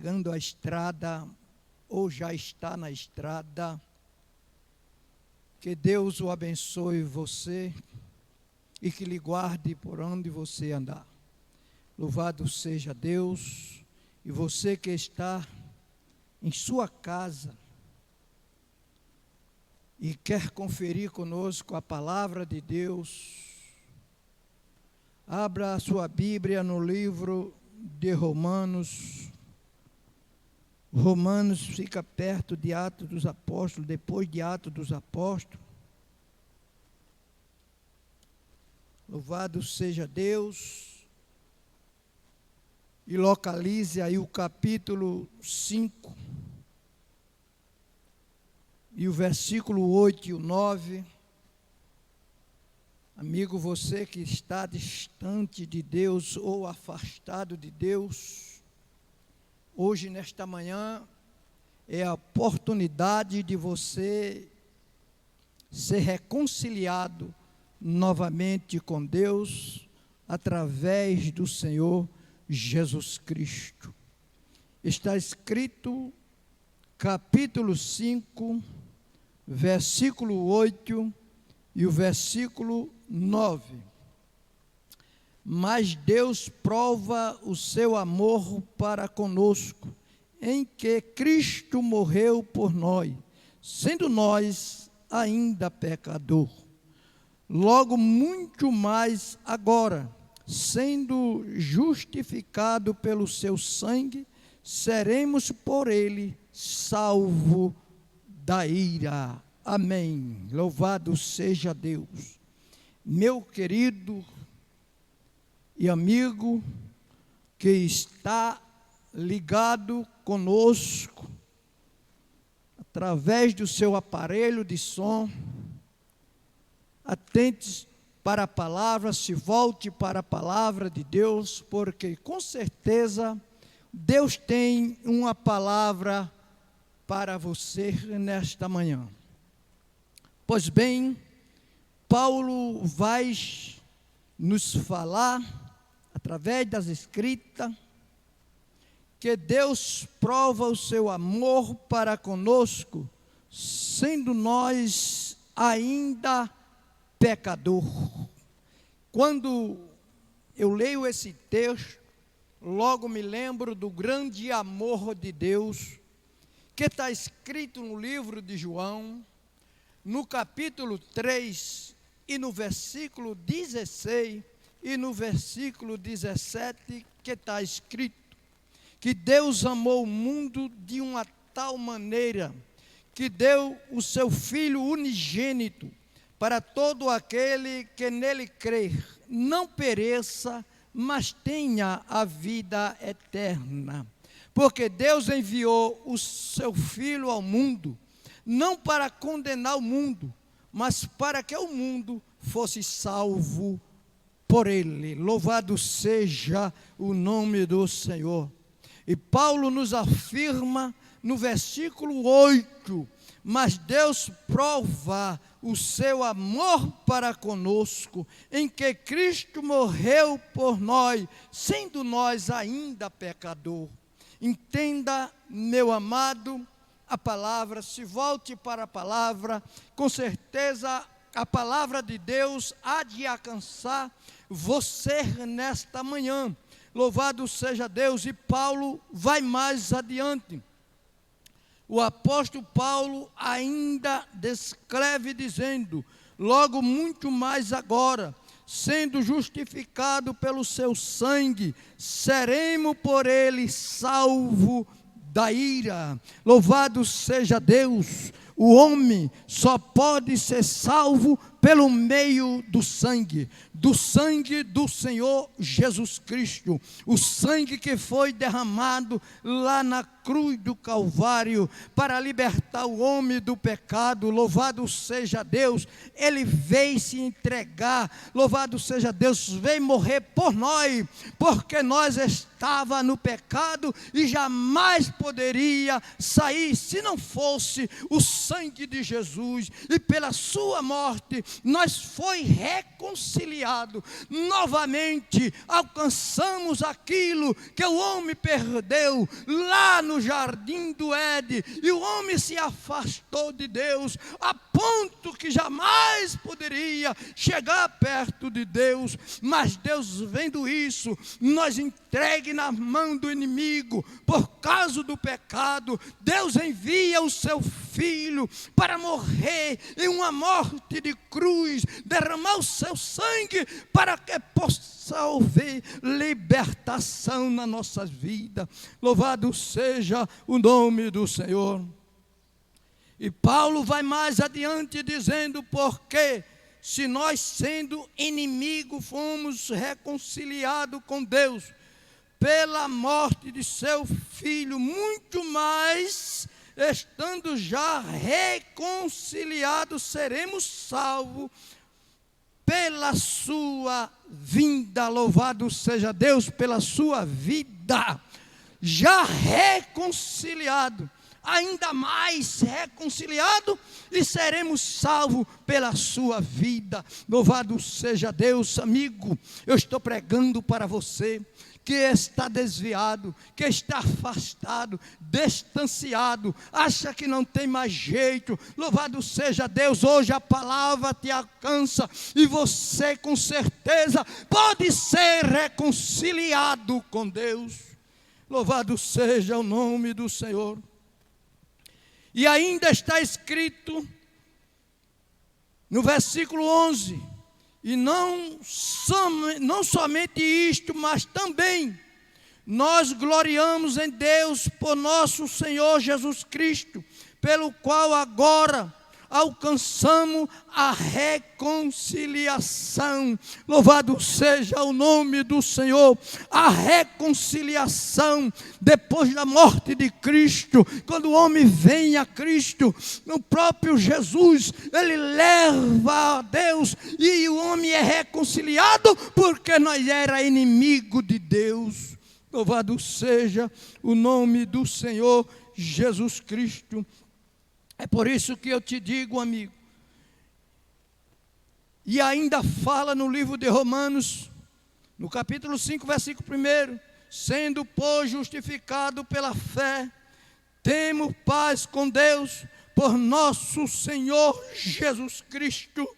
pegando a estrada ou já está na estrada, que Deus o abençoe você e que lhe guarde por onde você andar. Louvado seja Deus. E você que está em sua casa e quer conferir conosco a palavra de Deus, abra a sua Bíblia no livro de Romanos. Romanos fica perto de Atos dos Apóstolos, depois de Atos dos Apóstolos. Louvado seja Deus. E localize aí o capítulo 5, e o versículo 8 e o 9. Amigo, você que está distante de Deus ou afastado de Deus, hoje, nesta manhã, é a oportunidade de você ser reconciliado novamente com Deus através do Senhor Jesus Cristo. Está escrito, capítulo 5, versículo 8 e o versículo 9. Mas Deus prova o seu amor para conosco, em que Cristo morreu por nós, sendo nós ainda pecador. Logo, muito mais agora, sendo justificado pelo seu sangue, seremos por ele salvo da ira. Amém. Louvado seja Deus. Meu querido e amigo que está ligado conosco através do seu aparelho de som, atente para a palavra, se volte para a palavra de Deus, porque com certeza Deus tem uma palavra para você nesta manhã. Pois bem, Paulo vai nos falar, através das Escritas, que Deus prova o seu amor para conosco, sendo nós ainda pecador. Quando eu leio esse texto, logo me lembro do grande amor de Deus, que está escrito no livro de João, no capítulo 3, e no versículo 16, e no versículo 17, que está escrito, que Deus amou o mundo de uma tal maneira, que deu o seu Filho unigênito, para todo aquele que nele crer, não pereça, mas tenha a vida eterna. Porque Deus enviou o seu Filho ao mundo, não para condenar o mundo, mas para que o mundo fosse salvo por ele. Louvado seja o nome do Senhor. E Paulo nos afirma no versículo 8, mas Deus prova o seu amor para conosco, em que Cristo morreu por nós, sendo nós ainda pecador. Entenda, meu amado, a palavra, se volte para a palavra, com certeza a palavra de Deus há de alcançar você nesta manhã. Louvado seja Deus. E Paulo vai mais adiante. O apóstolo Paulo ainda descreve dizendo, logo muito mais agora, sendo justificado pelo seu sangue, seremos por ele salvo da ira. Louvado seja Deus. O homem só pode ser salvo pelo meio do sangue do Senhor Jesus Cristo, o sangue que foi derramado lá na cruz do Calvário, para libertar o homem do pecado. Louvado seja Deus, ele veio se entregar, louvado seja Deus, veio morrer por nós, porque nós estava no pecado e jamais poderia sair, se não fosse o sangue de Jesus e pela sua morte, nós foi reconciliado. Novamente alcançamos aquilo que o homem perdeu lá no jardim do Éden, e o homem se afastou de Deus a ponto que jamais poderia chegar perto de Deus. Mas Deus, vendo isso, nós entregue na mão do inimigo por causa do pecado, Deus envia o seu Filho para morrer em uma morte de cruz, derramar o seu sangue para que possa haver libertação na nossa vida. Louvado seja o nome do Senhor. E Paulo vai mais adiante dizendo: porque se nós, sendo inimigos, fomos reconciliados com Deus pela morte de seu Filho, muito mais, estando já reconciliados, seremos salvos pela sua vinda. Louvado seja Deus pela sua vida. Já reconciliado, ainda mais reconciliado, e seremos salvos pela sua vida. Louvado seja Deus. Amigo, eu estou pregando para você que está desviado, que está afastado, distanciado, acha que não tem mais jeito. Louvado seja Deus, hoje a palavra te alcança e você com certeza pode ser reconciliado com Deus. Louvado seja o nome do Senhor. E ainda está escrito no versículo 11: e não somente isto, mas também nós gloriamos em Deus por nosso Senhor Jesus Cristo, pelo qual agora alcançamos a reconciliação. Louvado seja o nome do Senhor. A reconciliação depois da morte de Cristo, quando o homem vem a Cristo, o próprio Jesus, ele leva a Deus, e o homem é reconciliado porque nós era inimigo de Deus. Louvado seja o nome do Senhor Jesus Cristo. É por isso que eu te digo, amigo, e ainda fala no livro de Romanos, no capítulo 5, versículo 1: sendo, pois, justificado pela fé, temos paz com Deus por nosso Senhor Jesus Cristo.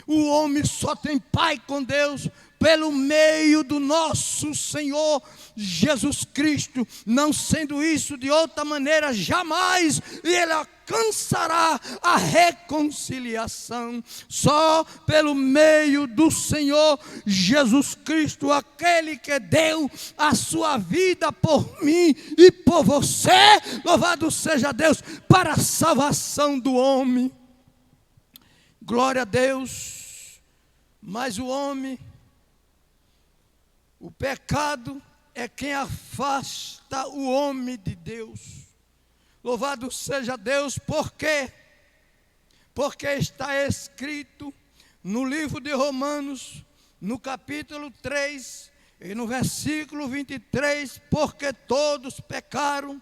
O homem só tem paz com Deus pelo meio do nosso Senhor Jesus Cristo. Não sendo isso de outra maneira, jamais ele alcançará a reconciliação. Só pelo meio do Senhor Jesus Cristo, aquele que deu a sua vida por mim e por você. Louvado seja Deus, para a salvação do homem. Glória a Deus. Mas o homem, o pecado é quem afasta o homem de Deus. Louvado seja Deus, por quê? Porque está escrito no livro de Romanos, no capítulo 3, e no versículo 23, porque todos pecaram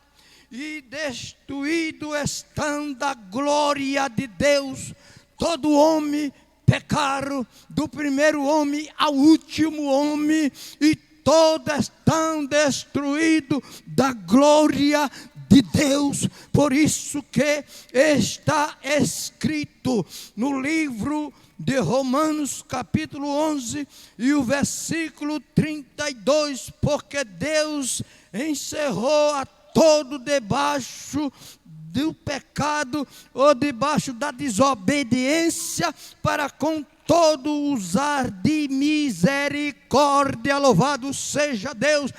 e destruídos estão da glória de Deus. Todo homem pecaram, do primeiro homem ao último homem, e todos estão destruídos da glória de Deus. Por isso que está escrito no livro de Romanos capítulo 11 e o versículo 32, porque Deus encerrou a todo debaixo do pecado ou debaixo da desobediência, para com todo usar de misericórdia. Louvado seja Deus.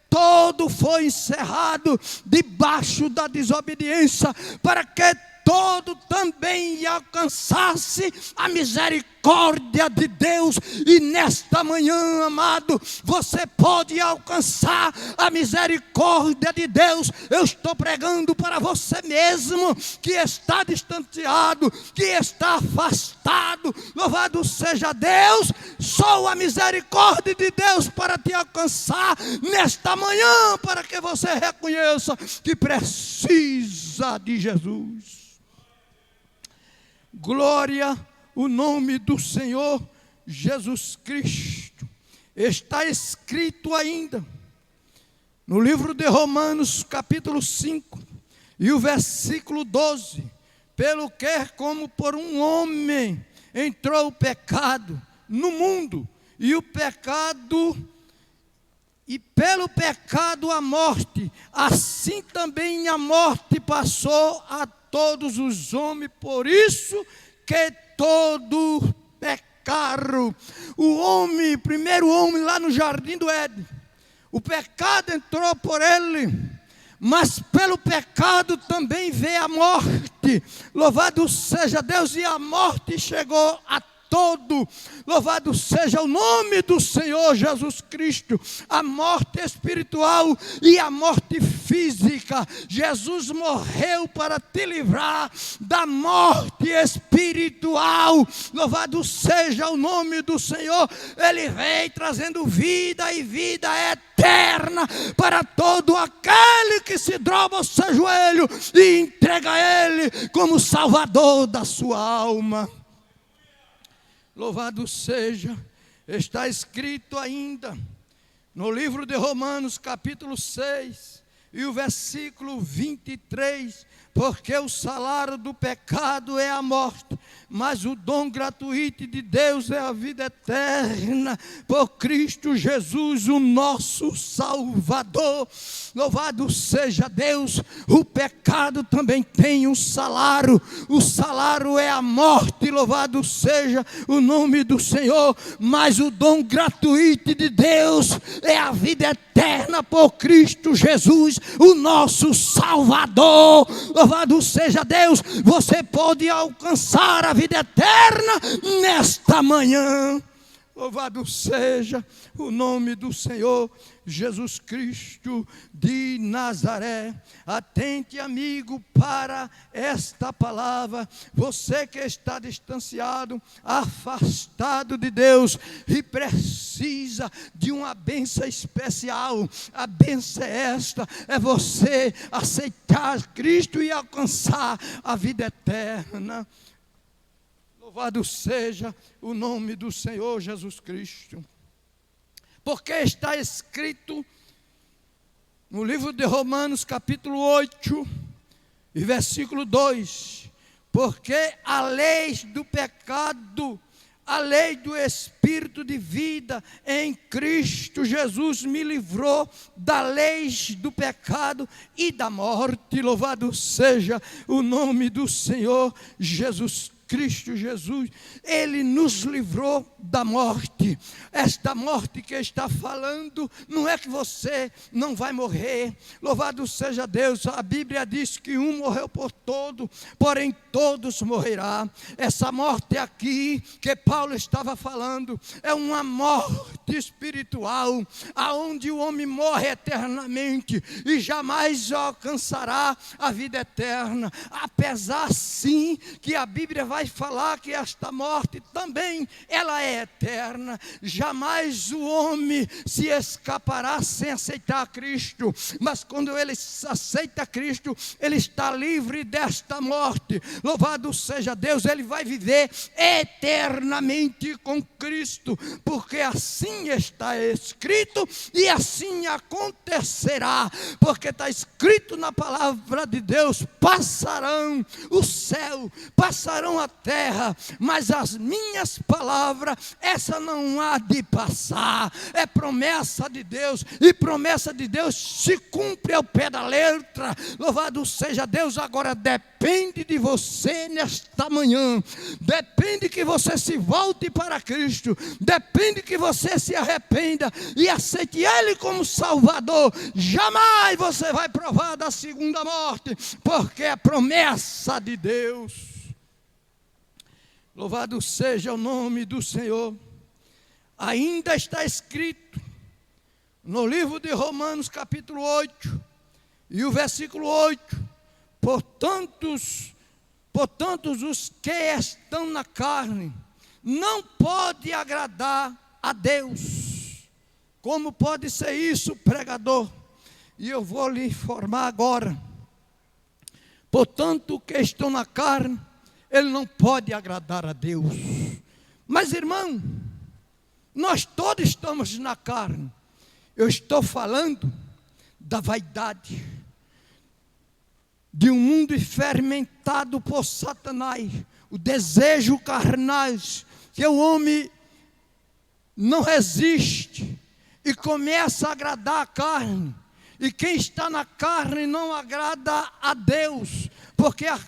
Todo foi encerrado debaixo da desobediência, para que todo também alcançasse a misericórdia de Deus. E nesta manhã, amado, você pode alcançar a misericórdia de Deus. Eu estou pregando para você mesmo que está distanciado, que está afastado. Louvado seja Deus. Só a misericórdia de Deus para te alcançar nesta manhã, para que você reconheça que precisa de Jesus. Glória o nome do Senhor Jesus Cristo. Está escrito ainda no livro de Romanos, capítulo 5, e o versículo 12: pelo que, como por um homem entrou o pecado no mundo, e pelo pecado a morte, assim também a morte passou a todos os homens, por isso que todos pecaram. O primeiro homem lá no jardim do Éden, o pecado entrou por ele, mas pelo pecado também veio a morte. Louvado seja Deus, e a morte chegou a todo. Louvado seja o nome do Senhor Jesus Cristo. A morte espiritual e a morte física, Jesus morreu para te livrar da morte espiritual. Louvado seja o nome do Senhor. Ele veio trazendo vida e vida eterna para todo aquele que se dobra o seu joelho e entrega a Ele como Salvador da sua alma. Louvado seja, está escrito ainda no livro de Romanos, capítulo 6, e o versículo 23, porque o salário do pecado é a morte, mas o dom gratuito de Deus é a vida eterna, por Cristo Jesus, o nosso Salvador. Louvado seja Deus. O pecado também tem um salário, o salário é a morte, louvado seja o nome do Senhor, mas o dom gratuito de Deus é a vida eterna por Cristo Jesus, o nosso Salvador. Louvado seja Deus. Você pode alcançar a vida eterna nesta manhã. Louvado seja o nome do Senhor Jesus Cristo de Nazaré. Atente, amigo, para esta palavra. Você que está distanciado, afastado de Deus e precisa de uma bênção especial. A bênção é esta: é você aceitar Cristo e alcançar a vida eterna. Louvado seja o nome do Senhor Jesus Cristo. Porque está escrito no livro de Romanos, capítulo 8, e versículo 2: porque a lei do pecado, a lei do Espírito de vida em Cristo Jesus me livrou da lei do pecado e da morte. Louvado seja o nome do Senhor Jesus Cristo Jesus. Ele nos livrou da morte. Esta morte que está falando, não é que você não vai morrer. Louvado seja Deus. A Bíblia diz que um morreu por todo, porém todos morrerão. Essa morte aqui que Paulo estava falando é uma morte espiritual, aonde o homem morre eternamente e jamais alcançará a vida eterna. Apesar sim que a Bíblia vai falar que esta morte também ela é eterna. Jamais o homem se escapará sem aceitar Cristo, mas quando ele aceita Cristo, ele está livre desta morte. Louvado seja Deus. Ele vai viver eternamente com Cristo, porque assim está escrito e assim acontecerá, porque está escrito na palavra de Deus: passarão o céu, passarão a terra, mas as minhas palavras, essa não há de passar. É promessa de Deus, e promessa de Deus se cumpre ao pé da letra. Louvado seja Deus. Agora depende de você nesta manhã, depende que você se volte para Cristo, depende que você se arrependa e aceite Ele como Salvador. Jamais você vai provar da segunda morte, porque é promessa de Deus. Louvado seja o nome do Senhor. Ainda está escrito no livro de Romanos, capítulo 8, e o versículo 8: portanto, os que estão na carne não pode agradar a Deus. Como pode ser isso, pregador? E eu vou lhe informar agora. Portanto, os que estão na carne, ele não pode agradar a Deus. Mas, irmão, nós todos estamos na carne. Eu estou falando da vaidade, de um mundo fermentado por Satanás, o desejo carnais, que o homem não resiste e começa a agradar a carne. E quem está na carne não agrada a Deus, porque a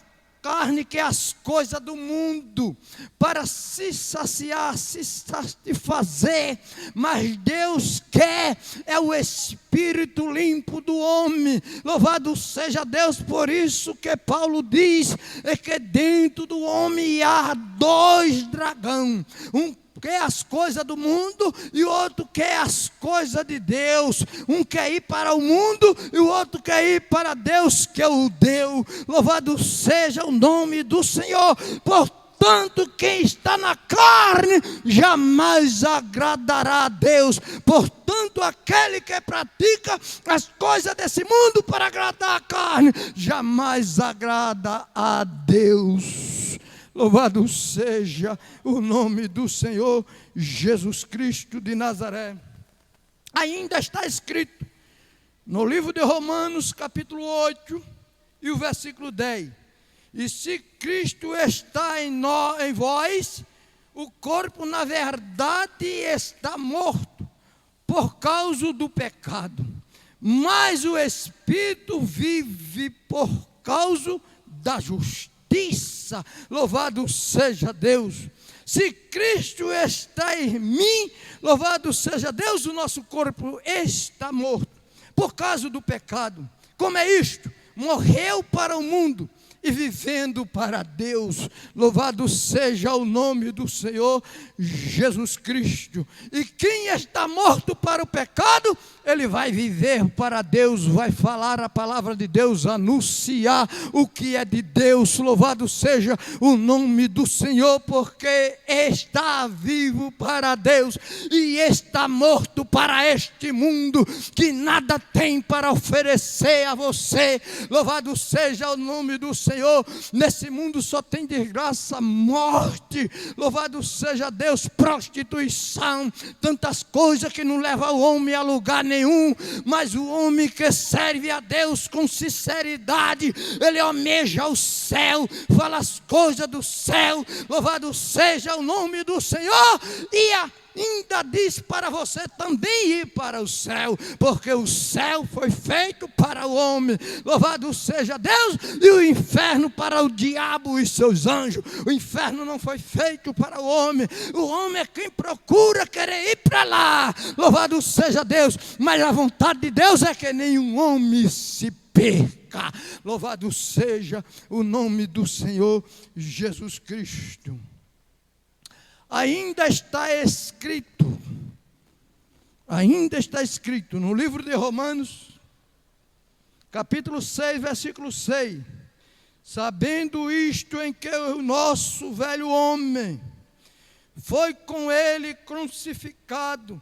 carne quer as coisas do mundo para se saciar, se satisfazer, mas Deus quer é o espírito limpo do homem. Louvado seja Deus. Por isso que Paulo diz que dentro do homem há dois dragões, um quer as coisas do mundo e o outro quer as coisas de Deus. Um quer ir para o mundo e o outro quer ir para Deus que o deu. Louvado seja o nome do Senhor. Portanto, quem está na carne jamais agradará a Deus. Portanto, aquele que pratica as coisas desse mundo para agradar a carne jamais agrada a Deus. Louvado seja o nome do Senhor Jesus Cristo de Nazaré. Ainda está escrito no livro de Romanos, capítulo 8, e o versículo 10. E se Cristo está em vós, o corpo na verdade está morto por causa do pecado, mas o Espírito vive por causa da justiça. Louvado seja Deus. Se Cristo está em mim, louvado seja Deus, o nosso corpo está morto por causa do pecado. Como é isto? Morreu para o mundo e vivendo para Deus. Louvado seja o nome do Senhor Jesus Cristo. E quem está morto para o pecado, ele vai viver para Deus, vai falar a palavra de Deus, anunciar o que é de Deus. Louvado seja o nome do Senhor, porque está vivo para Deus e está morto para este mundo que nada tem para oferecer a você. Louvado seja o nome do Senhor. Nesse mundo só tem desgraça, morte. Louvado seja Deus, prostituição, tantas coisas que não levam o homem a lugar nenhum. Mas o homem que serve a Deus com sinceridade, ele almeja o céu, fala as coisas do céu. Louvado seja o nome do Senhor. E ainda diz para você também ir para o céu, porque o céu foi feito para o homem. Louvado seja Deus. E o inferno para o diabo e seus anjos. O inferno não foi feito para o homem. O homem é quem procura querer ir para lá. Louvado seja Deus. Mas a vontade de Deus é que nenhum homem se perca. Louvado seja o nome do Senhor Jesus Cristo. Ainda está escrito no livro de Romanos, capítulo 6, versículo 6, sabendo isto, em que o nosso velho homem foi com ele crucificado,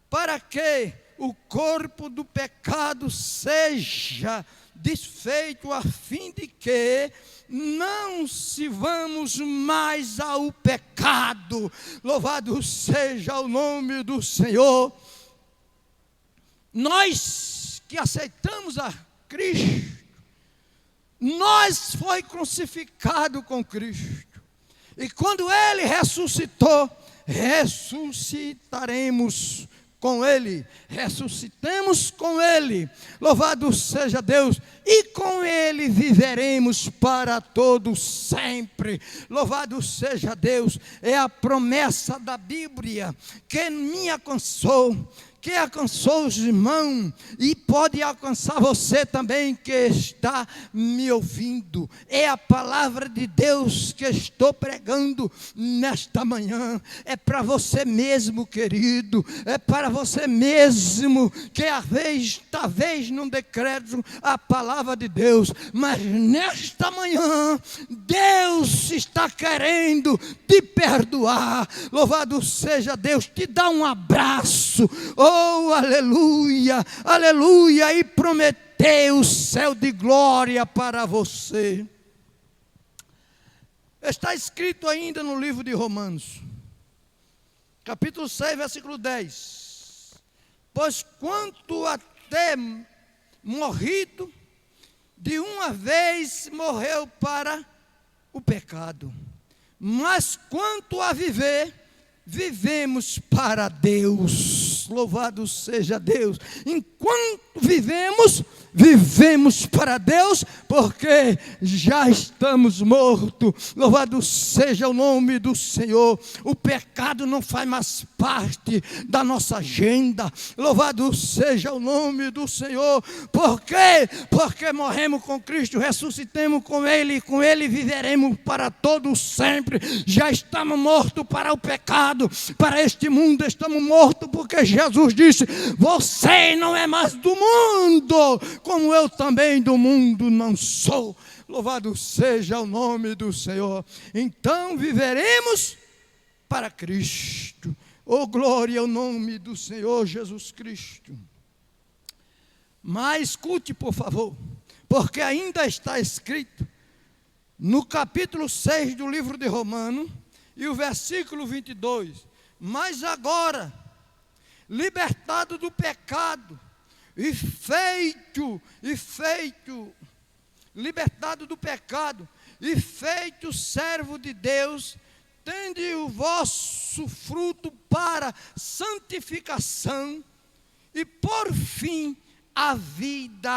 para que o corpo do pecado seja desfeito, a fim de que não sirvamos mais ao pecado. Louvado seja o nome do Senhor. Nós que aceitamos a Cristo, nós foi crucificado com Cristo. E quando Ele ressuscitou, ressuscitaremos com Ele, ressuscitemos com Ele. Louvado seja Deus. E com Ele viveremos para todo sempre. Louvado seja Deus. É a promessa da Bíblia que me alcançou, que alcançou os irmãos e pode alcançar você também que está me ouvindo. É a palavra de Deus que estou pregando nesta manhã. É para você mesmo, querido. É para você mesmo que talvez não decreto a palavra de Deus, mas nesta manhã Deus está querendo te perdoar. Louvado seja Deus, te dá um abraço. Oh, aleluia, aleluia, e prometeu o céu de glória para você. Está escrito ainda no livro de Romanos, capítulo 6, versículo 10. Pois quanto até morrido, de uma vez morreu para o pecado. Mas quanto a viver, vivemos para Deus. Louvado seja Deus. Enquanto vivemos, vivemos para Deus, porque já estamos mortos. Louvado seja o nome do Senhor. O pecado não faz mais parte da nossa agenda. Louvado seja o nome do Senhor. Por quê? Porque morremos com Cristo, ressuscitemos com Ele, e com Ele viveremos para todo sempre. Já estamos mortos para o pecado, para este mundo estamos mortos, porque Jesus disse: você não é mais do mundo, como eu também do mundo não sou. Louvado seja o nome do Senhor. Então viveremos para Cristo. Oh, glória ao nome do Senhor Jesus Cristo. Mas escute, por favor, porque ainda está escrito no capítulo 6 do livro de Romanos, e o versículo 22, mas agora, libertado do pecado, libertado do pecado, e feito servo de Deus, tende o vosso fruto para santificação, e por fim, a vida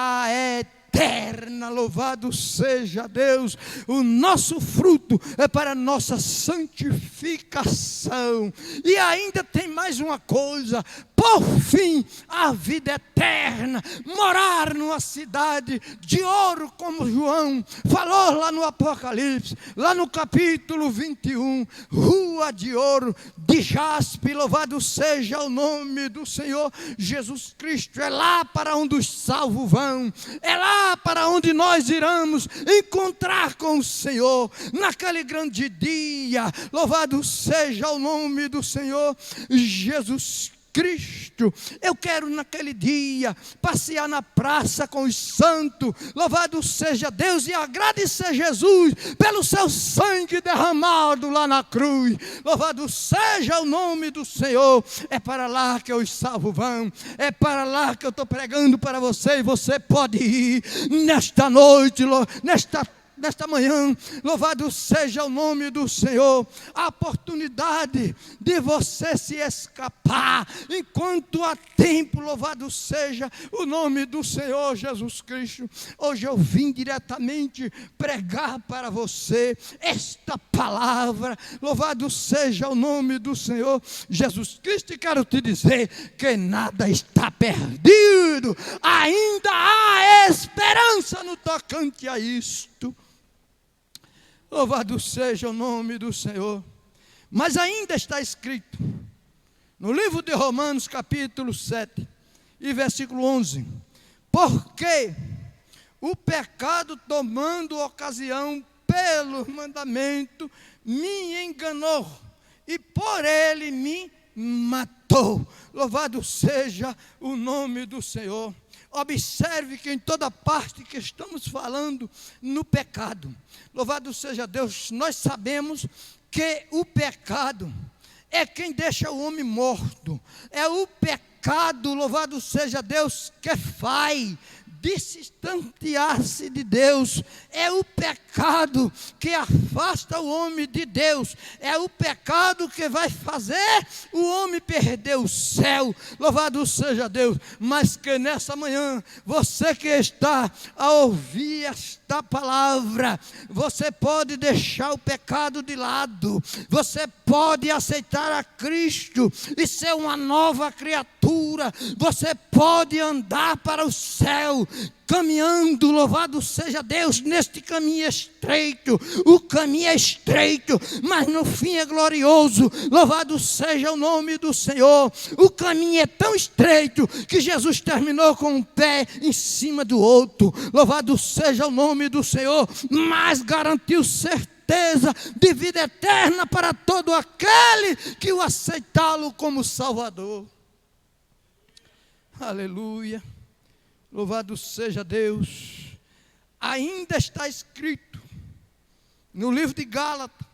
eterna. Louvado seja Deus. O nosso fruto é para a nossa santificação. E ainda tem mais uma coisa: por fim, a vida eterna, morar numa cidade de ouro, como João falou lá no Apocalipse, lá no capítulo 21, rua de ouro, de jaspe. Louvado seja o nome do Senhor Jesus Cristo. É lá para onde os salvos vão, é lá para onde nós iremos encontrar com o Senhor, naquele grande dia. Louvado seja o nome do Senhor Jesus Cristo. Eu quero naquele dia passear na praça com os santos, louvado seja Deus, e agradecer Jesus pelo seu sangue derramado lá na cruz. Louvado seja o nome do Senhor. É para lá que os salvos vão, é para lá que eu estou pregando para você, e você pode ir nesta noite, nesta manhã. Louvado seja o nome do Senhor. A oportunidade de você se escapar enquanto há tempo. Louvado seja o nome do Senhor Jesus Cristo. Hoje eu vim diretamente pregar para você esta palavra. Louvado seja o nome do Senhor Jesus Cristo. E quero te dizer que nada está perdido. Ainda há esperança no tocante a isto. Louvado seja o nome do Senhor. Mas ainda está escrito no livro de Romanos, capítulo 7 e versículo 11: porque o pecado, tomando ocasião pelo mandamento, me enganou, e por ele me matou. Louvado seja o nome do Senhor. Observe que em toda parte que estamos falando no pecado, louvado seja Deus, nós sabemos que o pecado é quem deixa o homem morto. É o pecado, louvado seja Deus, que faz distanciar-se de Deus. É o pecado que afasta o homem de Deus. É o pecado que vai fazer o homem perder o céu. Louvado seja Deus. Mas que nessa manhã, você que está a ouvir esta palavra, você pode deixar o pecado de lado. Você pode aceitar a Cristo e ser uma nova criatura. Você pode andar para o céu, caminhando, louvado seja Deus, neste caminho estreito. O caminho é estreito, mas no fim é glorioso. Louvado seja o nome do Senhor. O caminho é tão estreito que Jesus terminou com um pé em cima do outro. Louvado seja o nome do Senhor, mas garantiu certeza de vida eterna para todo aquele que o aceitá-lo como Salvador. Aleluia. Louvado seja Deus. Ainda está escrito no livro de Gálatas,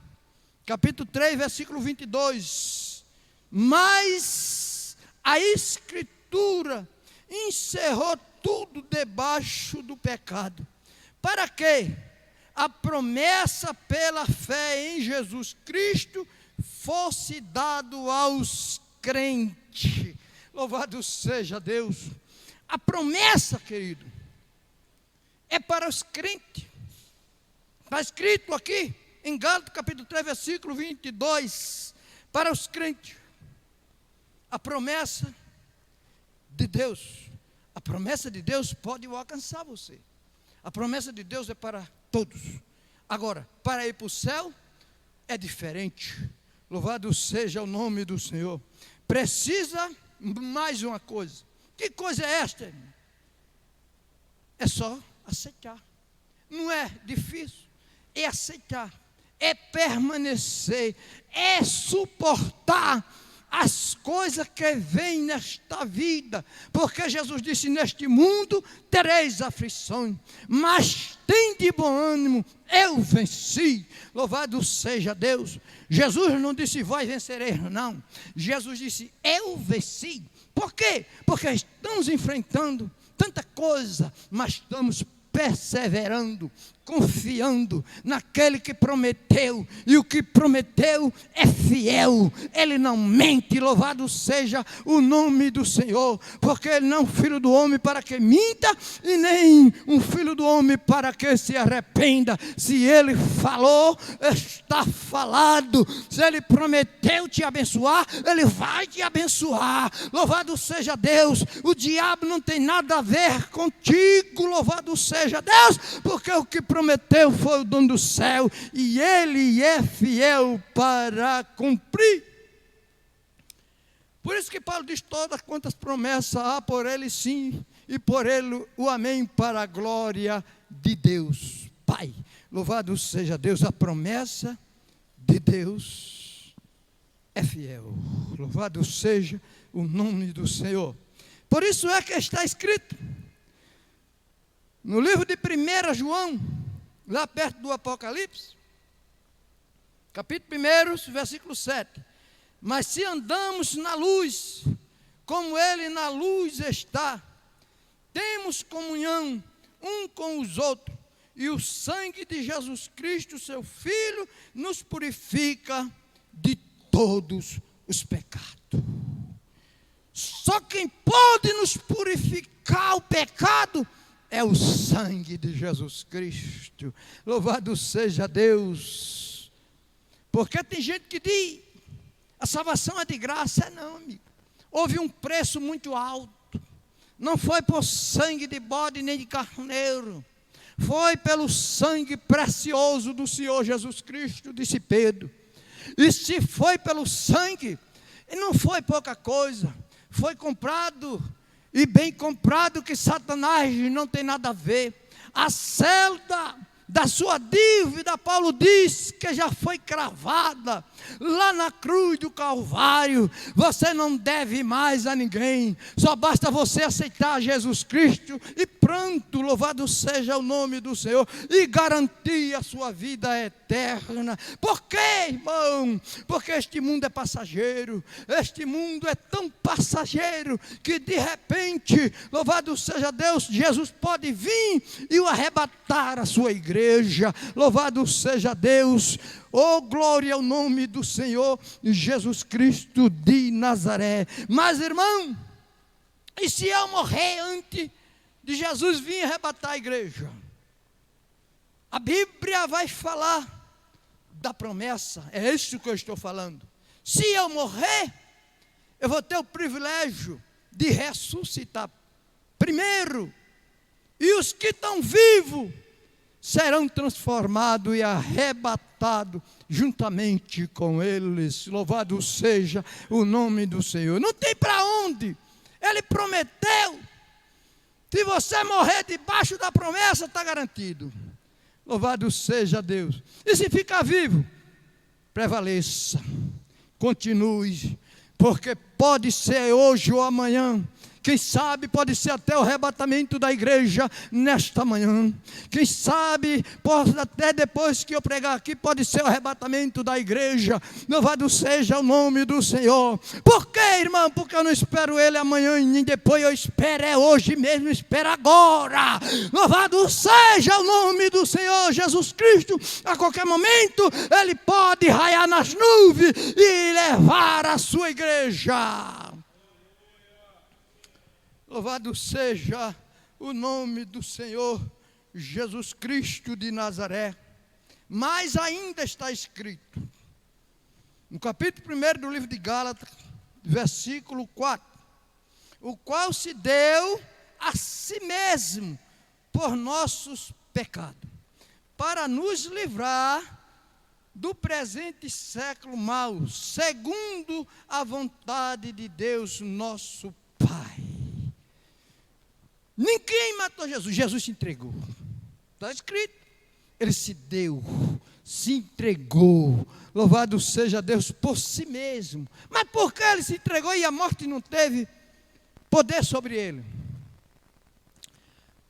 capítulo 3, versículo 22. Mas a Escritura encerrou tudo debaixo do pecado, para que a promessa pela fé em Jesus Cristo fosse dado aos crentes. Louvado seja Deus. A promessa, querido, é para os crentes. Está escrito aqui em Gálatas capítulo 3, versículo 22, para os crentes. A promessa de Deus, a promessa de Deus pode alcançar você. A promessa de Deus é para todos. Agora, para ir para o céu é diferente. Louvado seja o nome do Senhor. Precisa mais uma coisa. Que coisa é esta, irmão? É só aceitar. Não é difícil. É aceitar. É permanecer. É suportar as coisas que vêm nesta vida, porque Jesus disse: neste mundo tereis aflições, mas tem de bom ânimo, eu venci. Louvado seja Deus. Jesus não disse: vós vencereis, não. Jesus disse: eu venci. Por quê? Porque estamos enfrentando tanta coisa, mas estamos perseverando, confiando naquele que prometeu, e o que prometeu é fiel, ele não mente. Louvado seja o nome do Senhor, porque ele não é um filho do homem para que minta, e nem um filho do homem para que se arrependa. Se ele falou, está falado. Se ele prometeu te abençoar, ele vai te abençoar. Louvado seja Deus. O diabo não tem nada a ver contigo. Louvado seja Deus, porque o que prometeu foi o dono do céu, e ele é fiel para cumprir. Por isso que Paulo diz: todas quantas promessas há, por ele sim, e por ele o amém, para a glória de Deus Pai. Louvado seja Deus. A promessa de Deus é fiel. Louvado seja o nome do Senhor. Por isso é que está escrito no livro de 1 João, lá perto do Apocalipse, capítulo 1, versículo 7. Mas se andamos na luz, como ele na luz está, temos comunhão um com os outros, e o sangue de Jesus Cristo, seu Filho, nos purifica de todos os pecados. Só quem pode nos purificar o pecado é o sangue de Jesus Cristo. Louvado seja Deus. Porque tem gente que diz: a salvação é de graça. Não, amigo. Houve um preço muito alto. Não foi por sangue de bode nem de carneiro. Foi pelo sangue precioso do Senhor Jesus Cristo, disse Pedro. E se foi pelo sangue, não foi pouca coisa. Foi comprado, e bem comprado, que Satanás não tem nada a ver. A celda da sua dívida, Paulo diz que já foi cravada lá na cruz do Calvário. Você não deve mais a ninguém, só basta você aceitar Jesus Cristo e pronto. Louvado seja o nome do Senhor, e garantir a sua vida eterna. Por quê, irmão? Porque este mundo é passageiro. Este mundo é tão passageiro que de repente, louvado seja Deus, Jesus pode vir e o arrebatar a sua igreja. Louvado seja Deus. Oh, glória ao nome do Senhor Jesus Cristo de Nazaré. Mas, irmão, e se eu morrer antes de Jesus vir arrebatar a igreja? A Bíblia vai falar da promessa. É isso que eu estou falando. Se eu morrer, eu vou ter o privilégio de ressuscitar primeiro, e os que estão vivos serão transformados e arrebatados juntamente com eles. Louvado seja o nome do Senhor. Não tem para onde. Ele prometeu. Se você morrer debaixo da promessa, está garantido. Louvado seja Deus. E se ficar vivo, prevaleça, continue, porque pode ser hoje ou amanhã Quem sabe pode ser até o arrebatamento da igreja nesta manhã. Quem sabe, até depois que eu pregar aqui, pode ser o arrebatamento da igreja. Louvado seja o nome do Senhor. Por quê, irmão? Porque eu não espero Ele amanhã e nem depois, eu espero hoje mesmo, espero agora. Louvado seja o nome do Senhor Jesus Cristo. A qualquer momento Ele pode raiar nas nuvens e levar a sua igreja. Louvado seja o nome do Senhor Jesus Cristo de Nazaré. Mas ainda está escrito, no capítulo 1 do livro de Gálatas, versículo 4, o qual se deu a si mesmo por nossos pecados, para nos livrar do presente século mau, segundo a vontade de Deus nosso Pai. Ninguém matou Jesus, Jesus se entregou. Está escrito, Ele se deu, se entregou. Louvado seja Deus por si mesmo. Mas por que Ele se entregou e a morte não teve poder sobre Ele?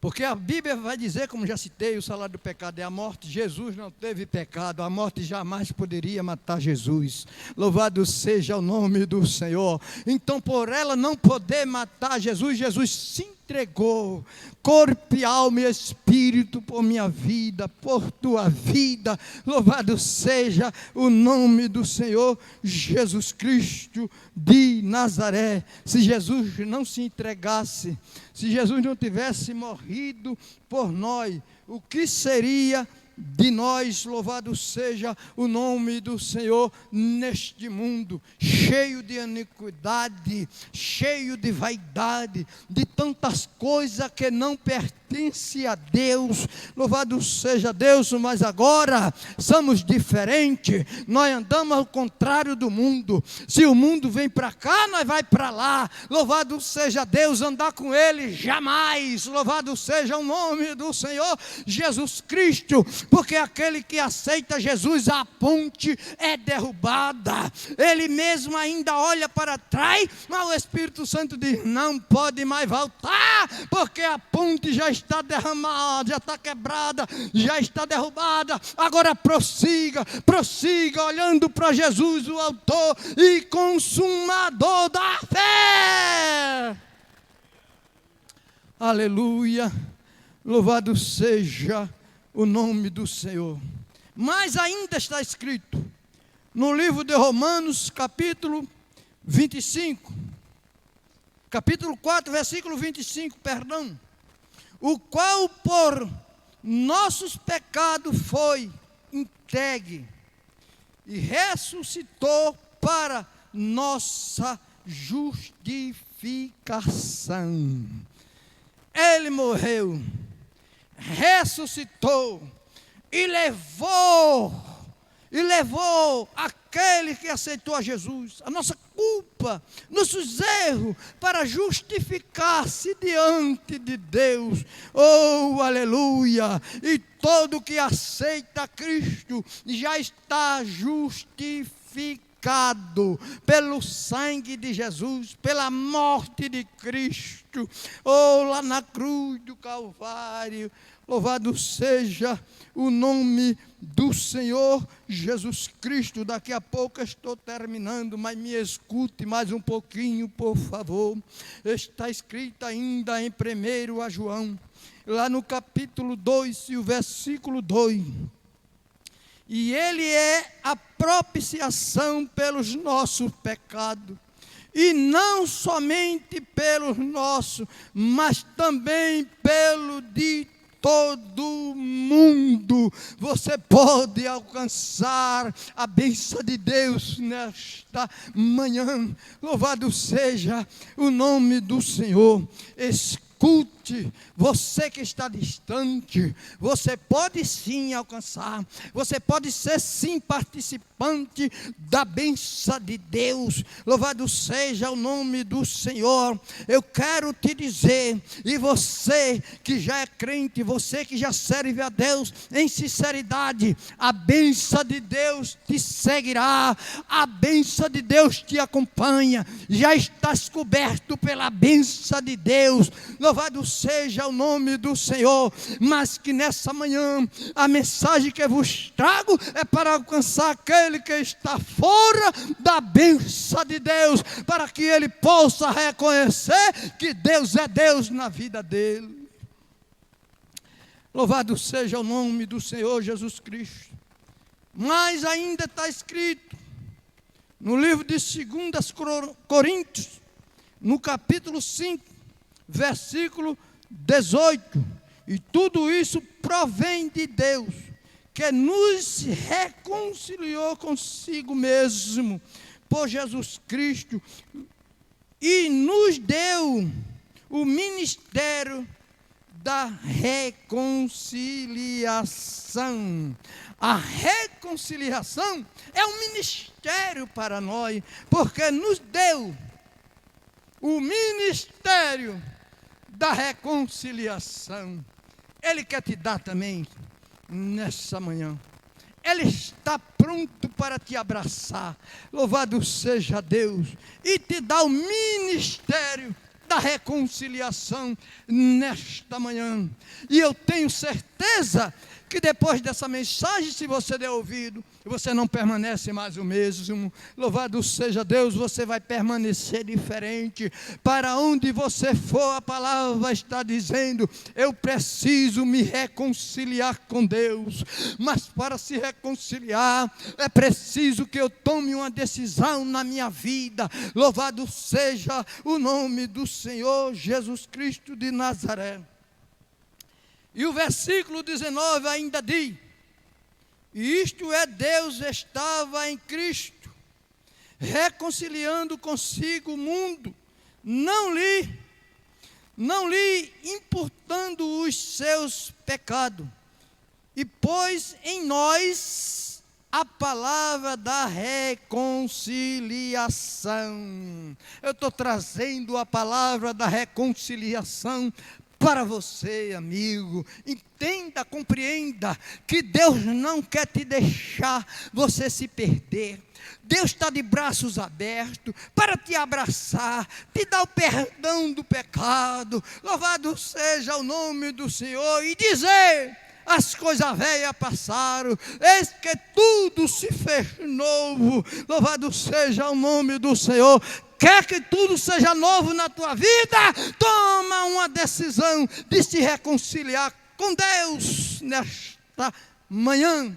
Porque a Bíblia vai dizer, como já citei, o salário do pecado é a morte. Jesus não teve pecado, a morte jamais poderia matar Jesus. Louvado seja o nome do Senhor. Então, por ela não poder matar Jesus, Jesus se entregou, corpo, alma e espírito, por minha vida, por tua vida. Louvado seja o nome do Senhor Jesus Cristo de Nazaré. Se Jesus não se entregasse, se Jesus não tivesse morrido por nós, o que seria de nós? Louvado seja o nome do Senhor neste mundo, cheio de iniquidade, cheio de vaidade, de tantas coisas que não pertencem a Deus. Louvado seja Deus, mas agora somos diferentes, nós andamos ao contrário do mundo. Se o mundo vem para cá, nós vai para lá. Louvado seja Deus, andar com Ele jamais. Louvado seja o nome do Senhor Jesus Cristo, porque aquele que aceita Jesus, a ponte é derrubada. Ele mesmo ainda olha para trás, mas o Espírito Santo diz, não pode mais voltar, porque a ponte já está derramada, já está quebrada, já está derrubada. Agora prossiga, prossiga, olhando para Jesus, o autor e consumador da fé. Aleluia, louvado seja o nome do Senhor. Mas ainda está escrito no livro de Romanos, capítulo 25, capítulo 4, versículo 25, perdão, o qual por nossos pecados foi entregue e ressuscitou para nossa justificação. Ele morreu, ressuscitou e levou aquele que aceitou a Jesus, a nossa culpa, nossos erros, para justificar-se diante de Deus. Oh, aleluia! E todo que aceita Cristo já está justificado pelo sangue de Jesus, pela morte de Cristo, oh, lá na cruz do Calvário. Louvado seja o nome do Senhor Jesus Cristo. Daqui a pouco estou terminando, mas me escute mais um pouquinho, por favor. Está escrito ainda em 1 João, lá no capítulo 2, e o versículo 2. E Ele é a propiciação pelos nossos pecados, e não somente pelos nossos, mas também pelo de todo mundo. Você pode alcançar a bênção de Deus nesta manhã. Louvado seja o nome do Senhor. Escute distante, você que está distante, você pode sim alcançar, você pode ser sim participante da bênção de Deus. Louvado seja o nome do Senhor. Eu quero te dizer, e você que já é crente, você que já serve a Deus em sinceridade, a bênção de Deus te seguirá, a bênção de Deus te acompanha, já estás coberto pela bênção de Deus. Louvado seja o nome do Senhor. Mas que nessa manhã a mensagem que eu vos trago é para alcançar aquele que está fora da bênção de Deus, para que ele possa reconhecer que Deus é Deus na vida dele. Louvado seja o nome do Senhor Jesus Cristo. Mas ainda está escrito no livro de 2 Coríntios, no capítulo 5, versículo 18, e tudo isso provém de Deus, que nos reconciliou consigo mesmo, por Jesus Cristo, e nos deu o ministério da reconciliação. A reconciliação é um ministério para nós, porque nos deu o ministério da reconciliação. Ele quer te dar também nessa manhã. Ele está pronto para te abraçar. Louvado seja Deus. E te dá o ministério da reconciliação nesta manhã. E eu tenho certeza que depois dessa mensagem, se você der ouvido, você não permanece mais o mesmo. Louvado seja Deus, você vai permanecer diferente. Para onde você for, a palavra está dizendo: eu preciso me reconciliar com Deus. Mas para se reconciliar, é preciso que eu tome uma decisão na minha vida. Louvado seja o nome do Senhor Jesus Cristo de Nazaré. E o versículo 19 ainda diz: e isto é, Deus estava em Cristo, reconciliando consigo o mundo, não lhe imputando os seus pecados, e pôs em nós a palavra da reconciliação. Eu estou trazendo a palavra da reconciliação para você, amigo. Entenda, compreenda que Deus não quer te deixar você se perder. Deus está de braços abertos para te abraçar, te dar o perdão do pecado. Louvado seja o nome do Senhor, e dizer: as coisas velhas passaram, eis que tudo se fez novo. Louvado seja o nome do Senhor. Quer que tudo seja novo na tua vida? Toma uma decisão de se reconciliar com Deus nesta manhã.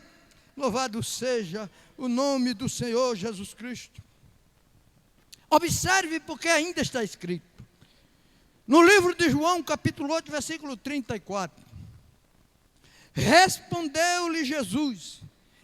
Louvado seja o nome do Senhor Jesus Cristo. Observe, porque ainda está escrito no livro de João, capítulo 8, versículo 34. Respondeu-lhe Jesus: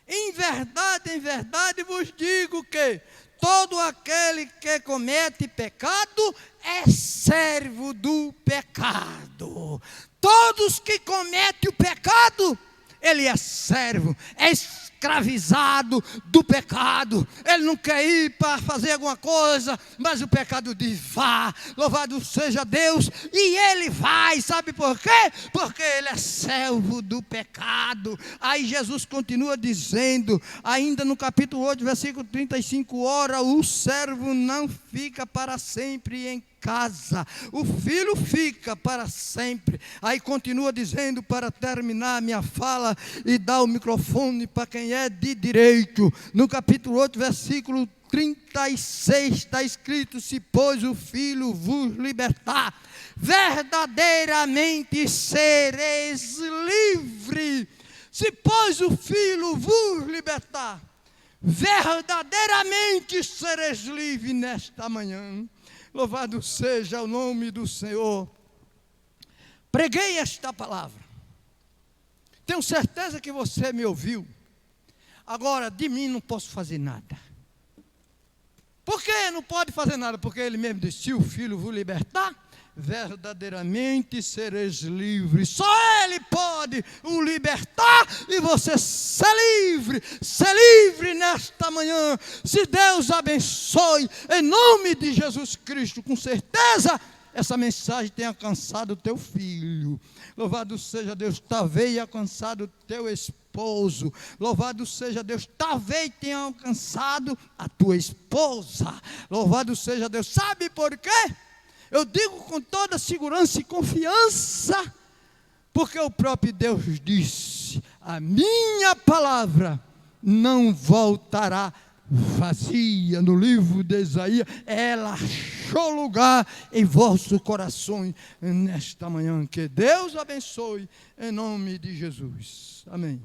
em verdade vos digo que todo aquele que comete pecado é servo do pecado. Todos que cometem o pecado, ele é servo, é escravizado do pecado. Ele não quer ir para fazer alguma coisa, mas o pecado diz: vá. Louvado seja Deus, e ele vai. Sabe por quê? Porque ele é servo do pecado. Aí Jesus continua dizendo, ainda no capítulo 8, versículo 35, ora, o servo não fica para sempre em casa, o filho fica para sempre. Aí continua dizendo, para terminar a minha fala e dar o microfone para quem é de direito, no capítulo 8, versículo 36, está escrito: se pois o filho vos libertar, verdadeiramente sereis livre. Se pois o filho vos libertar, verdadeiramente sereis livre nesta manhã. Louvado seja o nome do Senhor. Preguei esta palavra. Tenho certeza que você me ouviu. Agora, de mim não posso fazer nada. Por que não pode fazer nada? Porque ele mesmo disse: se o filho vos libertar, verdadeiramente sereis livres. Só Ele pode o libertar e você ser livre nesta manhã. Se Deus abençoe, em nome de Jesus Cristo, com certeza essa mensagem tem alcançado o teu filho. Louvado seja Deus, talvez alcançado o teu esposo. Louvado seja Deus, talvez tenha alcançado a tua esposa. Louvado seja Deus. Sabe por quê? Eu digo com toda segurança e confiança, porque o próprio Deus disse: a minha palavra não voltará vazia. No livro de Isaías, ela achou lugar em vossos corações nesta manhã. Que Deus abençoe em nome de Jesus. Amém.